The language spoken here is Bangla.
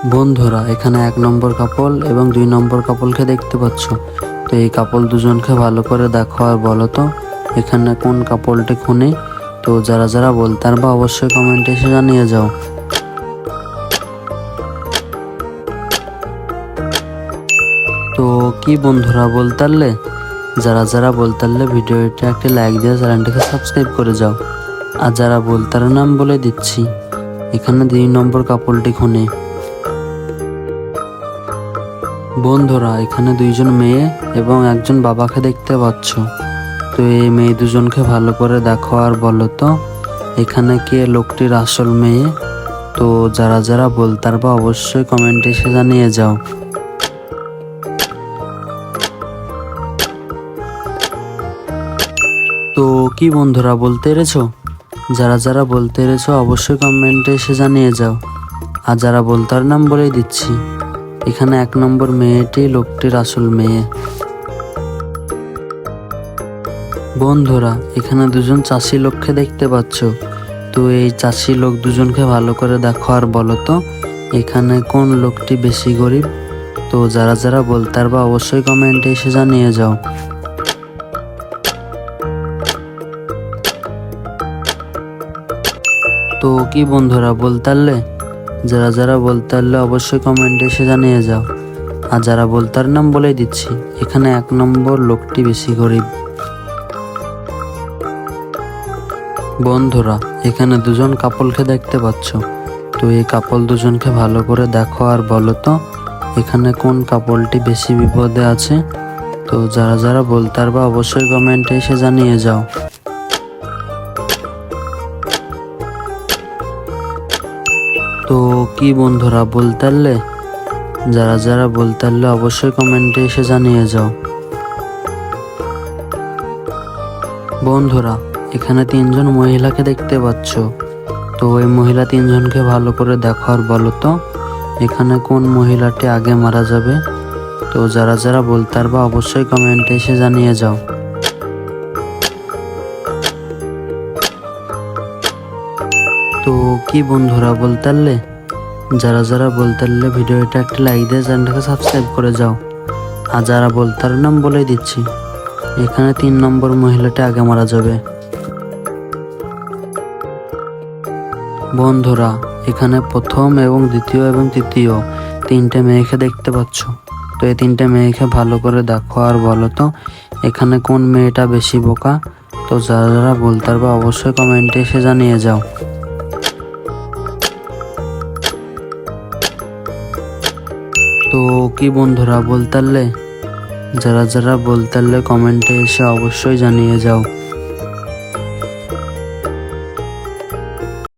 বন্ধুরা এখানে 1 নম্বর কাপল এবং 2 নম্বর কাপলকে দেখতে পাচ্ছ। তো এই কাপল দুজনকে ভালো করে দেখো আর বলো তো এখানে কোন কাপলটি খুনি। তো যারা যারা বলতে পারবা অবশ্যই কমেন্টে এসে জানিয়ে যাও। তো কি বন্ধুরা বলতে পারলে? যারা যারা বলতে পারলে ভিডিওটা একটি লাইক দিয়ে চ্যানেলটিকে সাবস্ক্রাইব করে যাও। আর যারা বলতে পারে নাম বলে দিচ্ছি, এখানে 2 নম্বর কাপলটি খুনি। বন্ধুরা এখানে 2জন মেয়ে এবং একজন বাবাকে দেখতে পাচ্ছ। তো এই মেয়ে দুজনকে ভালো করে দেখো আর বলো তো এখানে কে লোকটির আসল মেয়ে। তো যারা যারা বলতে পারবা অবশ্যই কমেন্টে এসে জানিয়ে যাও। তো কি বন্ধুরা বলতে পেরেছো? যারা যারা বলতে পেরেছো অবশ্যই কমেন্টে এসে জানিয়ে যাও। আর যারা বলতার নাম বলেই দিচ্ছি, এখানে 1 নম্বর মেয়েটি লোকটির আসল মেয়ে। বন্ধুরা এখানে 2জন চাষি লোককে দেখতে পাচ্ছ। তো এই চাষি লোক দুজনকে ভালো করে দেখো আর বলো তো এখানে কোন লোকটি বেশি গরিব। তো যারা যারা বলতে পারবা অবশ্যই কমেন্টে এসে জানিয়ে যাও। তো কি বন্ধুরা বলতে পারলে? যারা যারা বলতে পারলে অবশ্যই কমেন্টে এসে জানিয়ে যাও। আর যারা বলতার নাম বলেই দিচ্ছি, এখানে 1 নম্বর লোকটি বেশি গরিব। বন্ধুরা এখানে 2জন কাপলকে দেখতে পাচ্ছ। তো এই কাপল দুজনকে ভালো করে দেখো আর বলো তো এখানে কোন কাপলটি বেশি বিপদে আছে। তো যারা যারা বলতে পারবা অবশ্যই কমেন্টে এসে জানিয়ে যাও। তো কি বন্ধুরা বলতে পারলে? যারা যারা বলতে পারলে অবশ্যই কমেন্টে এসে জানিয়ে যাও। বন্ধুরা এখানে 3জন মহিলাকে দেখতে পাচ্ছ। তো ওই মহিলা 3জনকে ভালো করে দেখো আর বলো তো এখানে কোন মহিলাটি আগে মারা যাবে। তো যারা যারা বলতে পারবা অবশ্যই কমেন্টে এসে জানিয়ে যাও। তো কি বন্ধুরা বলতে পারলে? যারা যারা বলতে পারলে ভিডিওটা একটা লাইক দিয়ে চ্যানেলটাকে সাবস্ক্রাইব করে যাও। আর যারা বলতে পারে নাম বলেই দিচ্ছি, এখানে 3 নম্বর মহিলাটি আগে মারা যাবে। বন্ধুরা এখানে 1ম এবং 2য় এবং 3য় 3টে মেয়েকে দেখতে পাচ্ছ। তো এই 3টে মেয়েকে ভালো করে দেখো আর বলো তো এখানে কোন মেয়েটা বেশি বোকা। তো যারা যারা বলতে পারবে অবশ্যই কমেন্টে এসে জানিয়ে যাও। তো কি বন্ধুরা বলতে পারলে? যারা যারা বলতে পারলে কমেন্টে এসে অবশ্যই জানিয়ে যাও।